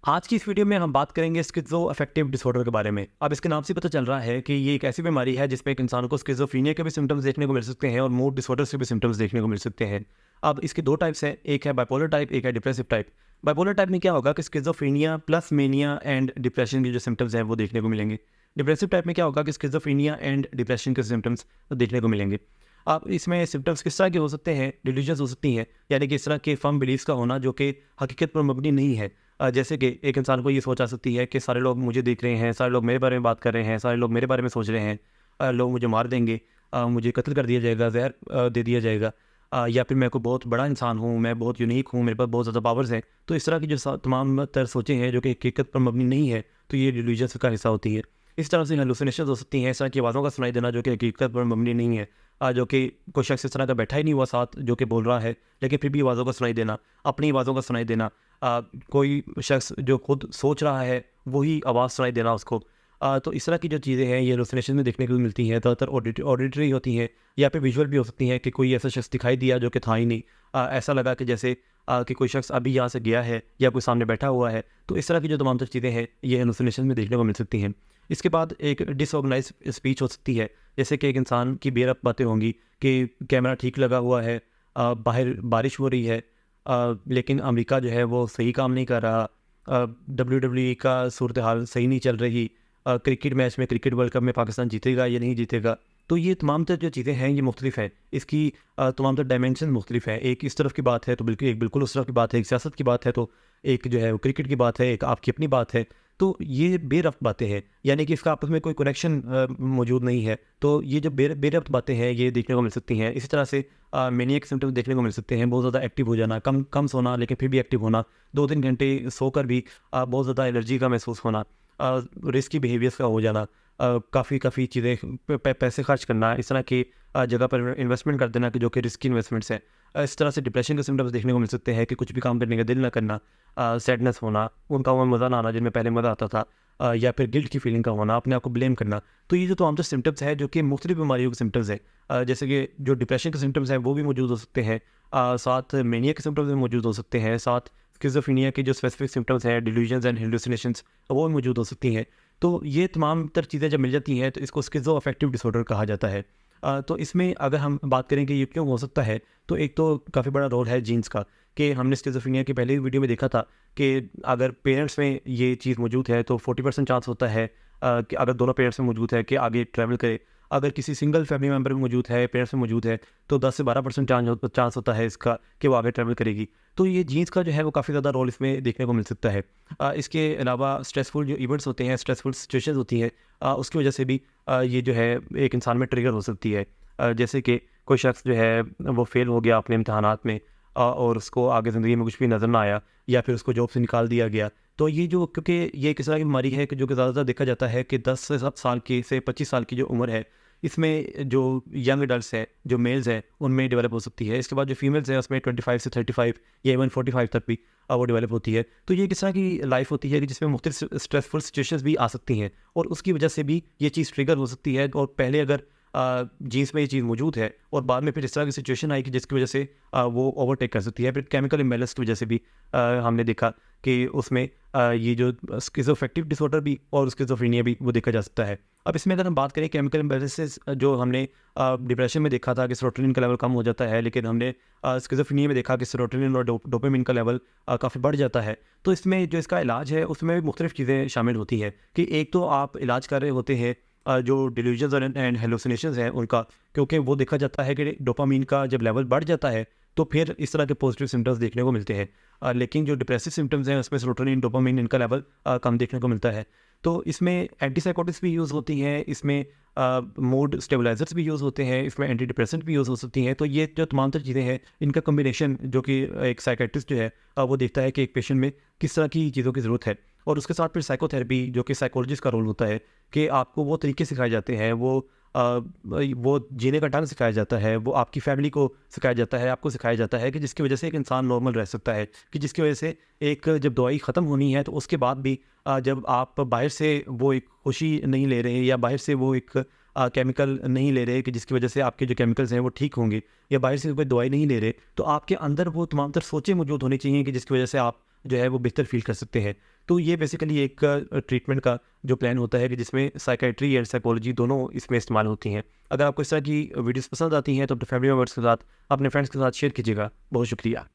आज की इस वीडियो में हम बात करेंगे स्किज़ो अफेक्टिव डिसऑर्डर के बारे में। अब इसके नाम से पता चल रहा है कि ये एक ऐसी बीमारी है जिसमें एक इंसान को स्किज़ोफ्रेनिया के भी सिम्पटम्स देखने को मिल सकते हैं और मूड डिसऑर्डर्स के भी सिम्पटम्स देखने को मिल सकते हैं। अब इसके दो टाइप्स हैं, एक है बाइपोलर टाइप, एक है डिप्रेसिव टाइप। बाइपोलर टाइप में क्या होगा कि schizophrenia plus mania and depression के जो सिम्पटम्स हैं वो देखने को मिलेंगे। डिप्रेसिव टाइप में क्या होगा कि स्किज़ोफ्रेनिया एंड डिप्रेशन के सिम्पटम्स देखने को मिलेंगे। अब इसमें सिम्पटम्स किस तरह के हो सकते हैं, डिल्यूजन्स हो सकती हैं, यानी कि इस तरह के फर्म बिलीव्स का होना जो कि हकीकत पर मबनी नहीं है। जैसे कि एक इंसान को ये सोच आ सकती है कि सारे लोग मुझे देख रहे हैं, सारे लोग मेरे बारे में बात कर रहे हैं, सारे लोग मेरे बारे में सोच रहे हैं, लोग मुझे मार देंगे, मुझे कत्ल कर दिया जाएगा, ज़हर दे दिया जाएगा, या फिर मैं कोई बहुत बड़ा इंसान हूँ, मैं बहुत यूनिक हूँ, मेरे पास बहुत ज़्यादा पावर्स हैं। तो इस तरह की जो तमाम तर सोचें हैं जो कि हकीकत पर मबनी नहीं है, तो ये डिल्यूजन्स का हिस्सा होती है। इस तरह से हेलुसिनेशंस हो सकती हैं, इस तरह की आवाज़ों का सुनाई देना जो कि हकीकत पर मबनी नहीं है, जो कि कोई शख्स इस तरह का बैठा ही नहीं हुआ साथ जो कि बोल रहा है, लेकिन फिर भी आवाज़ों का सुनाई देना, अपनी आवाज़ों का सुनाई देना, कोई शख्स जो खुद सोच रहा है वही आवाज़ सुनाई देना उसको। तो इस तरह की जो चीज़ें हैं ये हेलुसिनेशन में देखने को मिलती हैं, ज़्यादातर ऑडिटरी होती हैं या फिर विजुअल भी हो सकती हैं कि कोई ऐसा शख्स दिखाई दिया जो कि था ही नहीं। ऐसा लगा कि जैसे कि कोई शख्स अभी यहाँ से गया है या कोई सामने बैठा हुआ है। तो इस तरह की जो तमाम तर चीज़ें हैं ये हेलुसिनेशन में देखने को मिल सकती हैं। इसके बाद एक डिसऑर्गेनाइज स्पीच हो सकती है, जैसे कि एक इंसान की बेरब्त बातें होंगी कि कैमरा ठीक लगा हुआ है, बाहर बारिश हो रही है, लेकिन अमेरिका जो है वो सही काम नहीं कर रहा, WWE का सूरत हाल सही नहीं चल रही, क्रिकेट मैच में, क्रिकेट वर्ल्ड कप में पाकिस्तान जीतेगा या नहीं जीतेगा। तो ये तमाम तर जो चीज़ें हैं ये मुख्तलिफ हैं, इसकी तमाम तर डायमेंशन मुख्तलिफ हैं। एक इस तरफ की बात है तो बिल्कुल उस तरफ की बात है, एक सियासत की बात है तो एक जो है वो क्रिकेट की बात है, एक आपकी अपनी बात है। तो ये बेरब्त बातें हैं, यानी कि इसका आपस में कोई कनेक्शन मौजूद नहीं है। तो ये जो बेरब्त बातें हैं ये देखने को मिल सकती हैं। इसी तरह से मेनिया के सिम्पटम्स देखने को मिल सकते हैं, बहुत ज़्यादा एक्टिव हो जाना, कम कम सोना लेकिन फिर भी एक्टिव होना, 2-3 घंटे सोकर भी बहुत ज़्यादा एलर्जी का महसूस होना, रिस्की बिहेवियर्स का हो जाना, काफ़ी चीज़ें पैसे खर्च करना, इस तरह की जगह पर इन्वेस्टमेंट कर देना कि जो कि रिस्की इन्वेस्टमेंट्स हैं। इस तरह से डिप्रेशन के सिम्पटम्स देखने को मिल सकते हैं कि कुछ भी काम करने का दिल ना करना, सैडनेस होना, उन कामों में मज़ा ना आना जिनमें पहले मज़ा आता था, या फिर गिल्ट की फीलिंग का होना, अपने आप को ब्लेम करना। तो ये जो तमाम जो सिम्पटम्स हैं जो कि मुख्तलिफ बीमारियों के सिम्पटम्स हैं, जैसे कि जो डिप्रेशन के सिम्पटम्स हैं वो भी मौजूद हो सकते हैं, साथ मेनिया के सिम्पटम्स भी मौजूद हो सकते हैं, साथ स्किज़ोफ्रेनिया के जो स्पेसिफिक सिम्पटम्स हैं, डिल्यूजन्स एंड हेलुसिनेशंस, वो भी मौजूद हो सकती हैं। तो ये तमाम तर चीज़ें जब मिल जाती हैं तो इसको स्किज़ो अफेक्टिव डिसऑर्डर कहा जाता है। तो इसमें अगर हम बात करें कि ये क्यों हो सकता है, तो एक तो काफ़ी बड़ा रोल है जीन्स का, कि हमने स्किज़ोफ्रेनिया की पहले वीडियो में देखा था कि अगर पेरेंट्स में ये चीज़ मौजूद है तो 40% चांस होता है कि अगर दोनों पेरेंट्स में मौजूद है कि आगे ट्रैवल करे। अगर किसी सिंगल फैमिली मेम्बर में मौजूद है, पेरेंट्स में मौजूद है, तो 10 से 12% चांस होता है इसका कि वो आगे ट्रैवल करेगी। तो ये जीन्स का जो है वो काफ़ी ज़्यादा रोल इसमें देखने को मिल सकता है। इसके अलावा स्ट्रेसफुल जो इवेंट्स होते हैं, स्ट्रेसफुल सिचुएशंस होती हैं, उसकी वजह से भी ये जो है एक इंसान में ट्रिगर हो सकती है। जैसे कि कोई शख्स जो है वो फेल हो गया अपने इम्तहानात में, और उसको आगे ज़िंदगी में कुछ भी नज़र ना आया, या फिर उसको जॉब से निकाल दिया गया। तो ये जो, क्योंकि ये एक इस तरह की बीमारी है कि जो कि ज़्यादातर देखा जाता है कि 10 से 7 साल की से 25 साल की जो उम्र है, इसमें जो यंग एडल्ट्स हैं, जो मेल्स हैं, उनमें डेवलप हो सकती है। इसके बाद जो फीमेल्स हैं उसमें 25 से 35 या इवन 45 तक भी वो डेवलप होती है। तो ये किस तरह की लाइफ होती है कि जिसमें मुख्तलिफ स्ट्रेसफुल सिचुएशंस भी आ सकती हैं, और उसकी वजह से भी ये चीज़ ट्रिगर हो सकती है। और पहले अगर जीन्स में ये चीज़ मौजूद है और बाद में फिर इस तरह की सिचुएशन आई कि जिसकी वजह से वो ओवरटेक कर सकती है। फिर केमिकल इम्बैलेंस की वजह से भी हमने देखा कि उसमें ये जो स्किज़ोअफेक्टिव डिसऑर्डर भी और स्किज़ोफ्रेनिया भी वो देखा जा सकता है। अब इसमें अगर हम बात करें केमिकल इम्बैलेंसेस, जो हमने डिप्रेशन में देखा था कि सेरोटोनिन का लेवल कम हो जाता है, लेकिन हमने स्किज़ोफ्रेनिया में देखा कि सेरोटोनिन और डोपामिन का लेवल काफ़ी बढ़ जाता है। तो इसमें जो इसका इलाज है उसमें भी मुख्तलिफ चीज़ें शामिल होती हैं कि एक तो आप इलाज कर रहे होते हैं जो डिल्यूजन्स एंड हेलुसिनेशंस हैं उनका, क्योंकि वो देखा जाता है कि डोपामिन का जब लेवल बढ़ जाता है तो फिर इस तरह के पॉजिटिव सिम्टम्स देखने को मिलते हैं। लेकिन जो डिप्रेसिव सिम्टम्स हैं उसमें सेरोटोनिन, डोपामिन, इनका लेवल कम देखने को मिलता है। तो इसमें एंटीसाइकोटिक्स भी यूज़ होती हैं, इसमें मूड स्टेबलाइजर्स भी यूज़ होते हैं, इसमें एंटी डिप्रेसेंट भी यूज़ हो सकती हैं। तो ये जो तमाम तर चीज़ें हैं इनका कम्बिनेशन जो कि एक साइकेट्रिस्ट जो है वो देखता है कि एक पेशेंट में किस तरह की चीज़ों की ज़रूरत है। और उसके साथ फिर साइकोथेरेपी, जो कि साइकोलॉजिस्ट का रोल होता है, कि आपको वो तरीके सिखाए जाते हैं, वो जीने का ढंग सिखाया जाता है, वो आपकी फैमिली को सिखाया जाता है, आपको सिखाया जाता है कि जिसकी वजह से एक इंसान नॉर्मल रह सकता है, कि जिसकी वजह से एक जब दवाई ख़त्म होनी है तो उसके बाद भी जब आप बाहर से वो एक खुशी नहीं ले रहे, या बाहर से वो एक केमिकल नहीं ले रहे कि जिसकी वजह से आपके जो केमिकल्स हैं वो ठीक होंगे, या बाहर से कोई दवाई नहीं ले रहे, तो आपके अंदर वो तमाम तर सोचें मौजूद होनी चाहिए कि जिसकी वजह से आप जो है वो बेहतर फील कर सकते हैं। तो ये बेसिकली एक ट्रीटमेंट का जो प्लान होता है कि जिसमें साइकेट्री एंड साइकोलॉजी दोनों इसमें इस्तेमाल होती हैं। अगर आपको इस तरह की वीडियोस पसंद आती हैं तो अपने फैमिली मेम्बर्स के साथ, अपने फ्रेंड्स के साथ शेयर कीजिएगा। बहुत शुक्रिया।